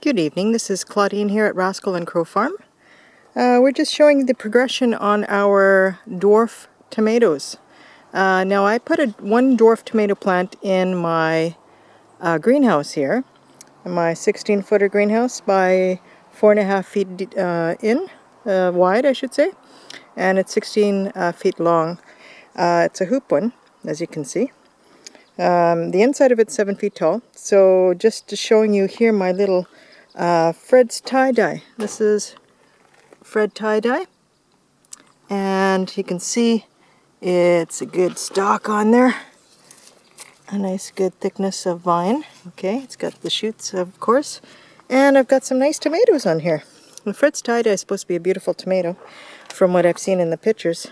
Good evening, this is Claudine here at Rascal and Crow Farm. We're just showing the progression on our dwarf tomatoes. Now I put one dwarf tomato plant in my greenhouse here, my 16-footer greenhouse by 4.5 feet wide, I should say, and it's 16 feet long. It's a hoop one, as you can see. The inside of it's 7 feet tall. So just showing you here my little Fred's tie-dye. This is Fred tie-dye, and you can see it's a good stalk on there. A nice good thickness of vine. Okay, it's got the shoots, of course, and I've got some nice tomatoes on here. The Fred's tie-dye is supposed to be a beautiful tomato from what I've seen in the pictures,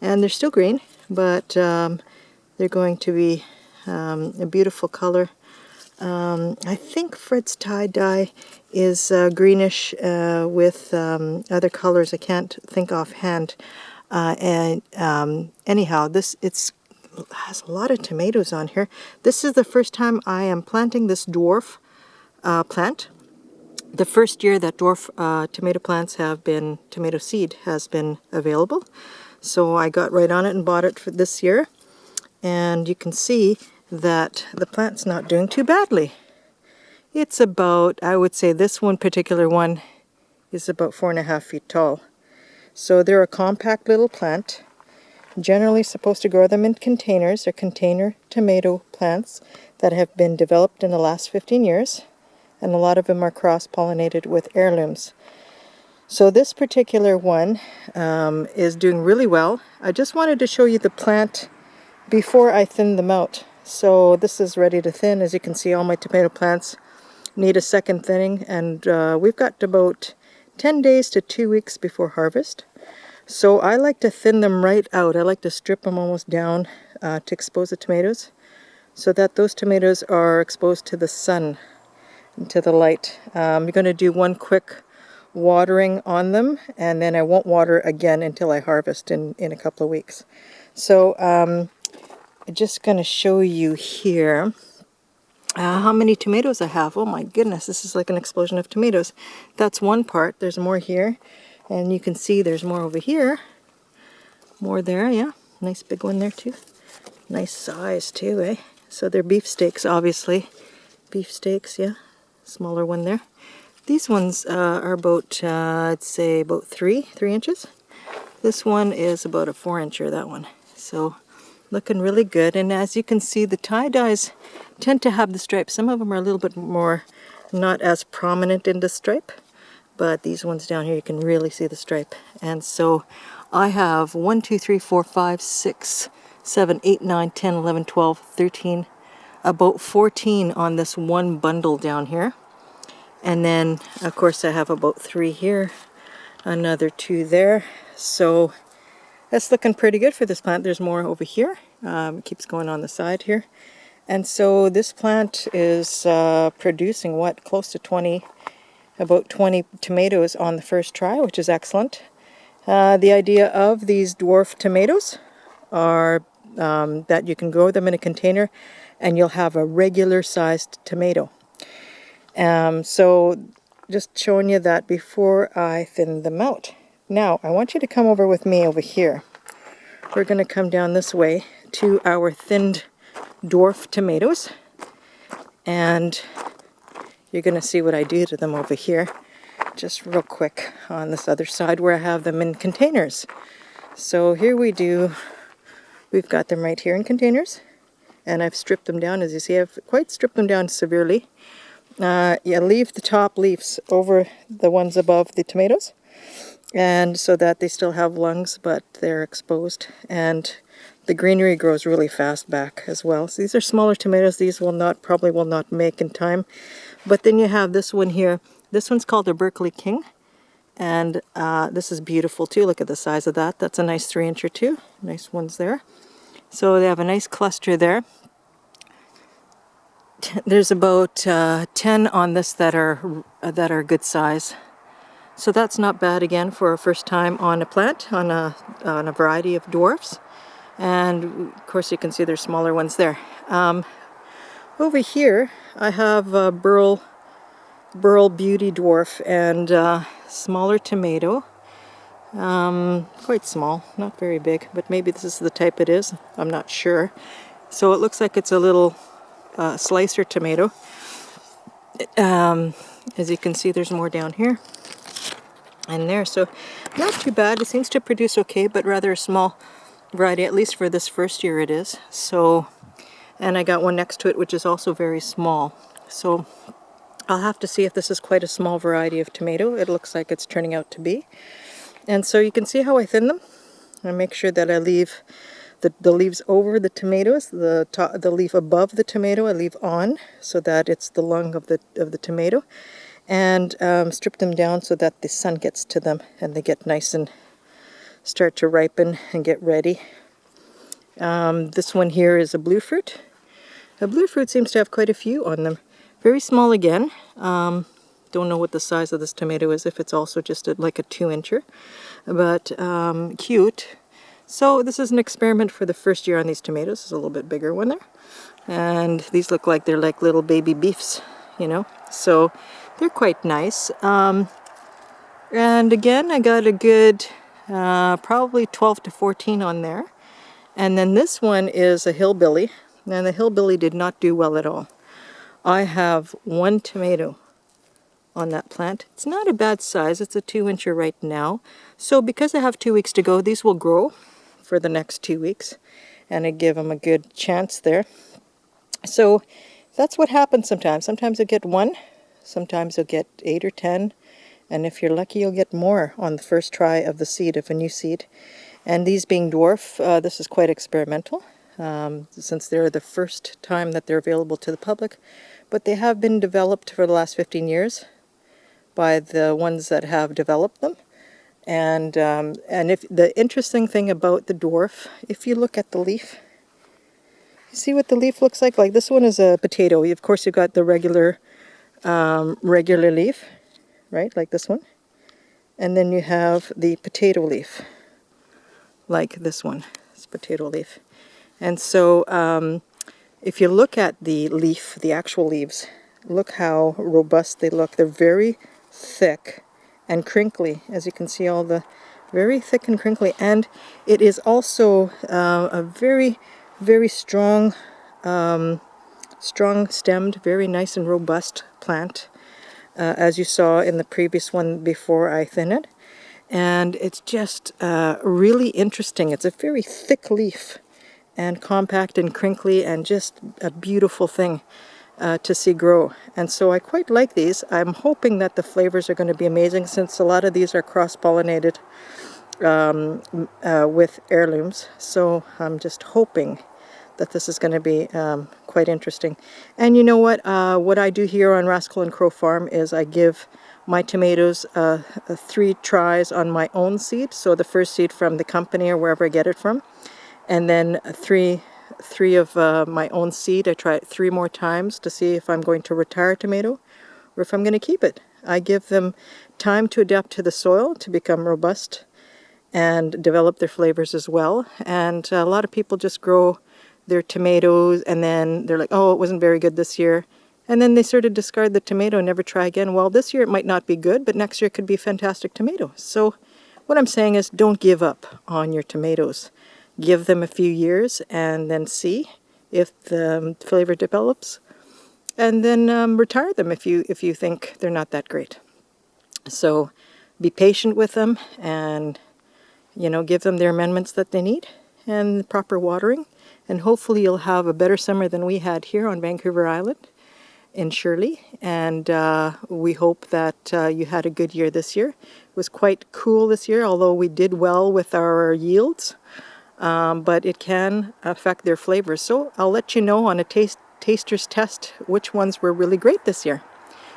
and they're still green, but they're going to be a beautiful color. I think Fred's tie-dye is greenish with other colors. I can't think offhand. Anyhow, it has a lot of tomatoes on here. This is the first time I am planting this dwarf plant. The first year that dwarf tomato plants tomato seed has been available. So I got right on it and bought it for this year. And you can see that the plant's not doing too badly. It's about, I would say this one particular one is about 4.5 feet tall. So they're a compact little plant. Generally supposed to grow them in containers. They're container tomato plants that have been developed in the last 15 years. And a lot of them are cross-pollinated with heirlooms. So this particular one is doing really well. I just wanted to show you the plant before I thin them out. So this is ready to thin. As you can see, all my tomato plants need a second thinning, and we've got about 10 days to 2 weeks before harvest. So I like to thin them right out. I like to strip them almost down to expose the tomatoes so that those tomatoes are exposed to the sun and to the light. I'm going to do one quick watering on them, and then I won't water again until I harvest in a couple of weeks. So I'm just going to show you here how many tomatoes I have. Oh my goodness, this is like an explosion of tomatoes. That's one part. There's more here, and you can see there's more over here. More there, yeah. Nice big one there too. Nice size too, eh? So they're beefsteaks, obviously. Beefsteaks, yeah. Smaller one there. These ones are about, I'd say about 3 inches. This one is about a 4-incher, that one. So looking really good. And as you can see, the tie-dyes tend to have the stripe. Some of them are a little bit more not as prominent in the stripe, but these ones down here you can really see the stripe. And so I have 1, 2, 3, 4, 5, 6, 7, 8, 9, 10, 11, 12, 13, about 14 on this one bundle down here. And then of course I have about 3 here, another 2 there. So that's looking pretty good for this plant. There's more over here. It keeps going on the side here. And so this plant is producing what, close to about 20 tomatoes on the first try, which is excellent. The idea of these dwarf tomatoes are that you can grow them in a container and you'll have a regular sized tomato. So just showing you that before I thin them out. Now, I want you to come over with me over here. We're going to come down this way to our thinned dwarf tomatoes. And you're going to see what I do to them over here. Just real quick on this other side where I have them in containers. So here we've got them right here in containers. And I've stripped them down. As you see, I've quite stripped them down severely. You leave the top leaves over the ones above the tomatoes, and so that they still have lungs, but they're exposed, and the greenery grows really fast back as well. So these are smaller tomatoes. These probably will not make in time. But then you have this one here. This one's called a Berkeley King, and this is beautiful too. Look at the size of that. That's a nice 3-incher too. Nice ones there. So they have a nice cluster there. There's about 10 on this that are good size. So that's not bad again for a first time on a plant, on a variety of dwarfs. And of course you can see there's smaller ones there. Over here I have burl Burl Beauty Dwarf, and smaller tomato. Quite small, not very big, but maybe this is the type it is. I'm not sure. So it looks like it's a little slicer tomato. As you can see, there's more down here and there, so not too bad. It seems to produce okay, but rather a small variety, at least for this first year it is. So, and I got one next to it which is also very small. So I'll have to see if this is quite a small variety of tomato. It looks like it's turning out to be. And so you can see how I thin them. I make sure that I leave the leaves over the tomatoes, the leaf above the tomato I leave on, so that it's the lung of the tomato, and strip them down so that the sun gets to them and they get nice and start to ripen and get ready. This one here is a blue fruit. A blue fruit seems to have quite a few on them. Very small again. Don't know what the size of this tomato is, if it's also just like a 2-incher, but cute. So this is an experiment for the first year on these tomatoes. It's a little bit bigger one there. And these look like they're like little baby beefs, you know. So they're quite nice. And again, I got a good probably 12 to 14 on there. And then this one is a hillbilly. And the hillbilly did not do well at all. I have one tomato on that plant. It's not a bad size. It's a 2-incher right now. So because I have 2 weeks to go, these will grow for the next 2 weeks, and I give them a good chance there. So that's what happens sometimes. Sometimes you'll get one, sometimes you'll get 8 or 10, and if you're lucky you'll get more on the first try of the seed, of a new seed. And these being dwarf, this is quite experimental, since they're the first time that they're available to the public, but they have been developed for the last 15 years by the ones that have developed them. And if the interesting thing about the dwarf, if you look at the leaf, you see what the leaf looks like? Like this one is a potato. Of course you've got the regular leaf, right? Like this one. And then you have the potato leaf, like this one. It's potato leaf. And so if you look at the leaf, the actual leaves, look how robust they look. They're very thick and crinkly, as you can see, all the very thick and crinkly, and it is also a very, very strong stemmed, very nice and robust plant, as you saw in the previous one before I thin it. And it's just really interesting. It's a very thick leaf and compact and crinkly and just a beautiful thing to see grow. And so I quite like these. I'm hoping that the flavors are going to be amazing, since a lot of these are cross-pollinated with heirlooms. So I'm just hoping that this is going to be quite interesting. And you know what I do here on Rascal and Crow Farm is I give my tomatoes 3 tries on my own seed. So the first seed from the company or wherever I get it from, and then three of my own seed. I try it 3 more times to see if I'm going to retire a tomato or if I'm going to keep it. I give them time to adapt to the soil, to become robust and develop their flavors as well. And a lot of people just grow their tomatoes and then they're like, oh, it wasn't very good this year. And then they sort of discard the tomato and never try again. Well, this year it might not be good, but next year it could be a fantastic tomato. So what I'm saying is, don't give up on your tomatoes. Give them a few years and then see if the flavor develops, and then retire them if you think they're not that great. So be patient with them, and give them their amendments that they need and proper watering, and hopefully you'll have a better summer than we had here on Vancouver Island in Shirley. And we hope that you had a good year this year. It was quite cool this year, although we did well with our yields. But it can affect their flavors. So I'll let you know on a taster's test which ones were really great this year.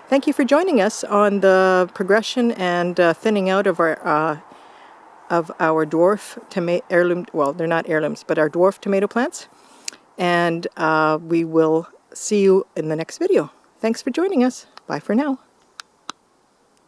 Thank you for joining us on the progression and thinning out of our dwarf tomato heirloom. Well, they're not heirlooms, but our dwarf tomato plants. And we will see you in the next video. Thanks for joining us. Bye for now.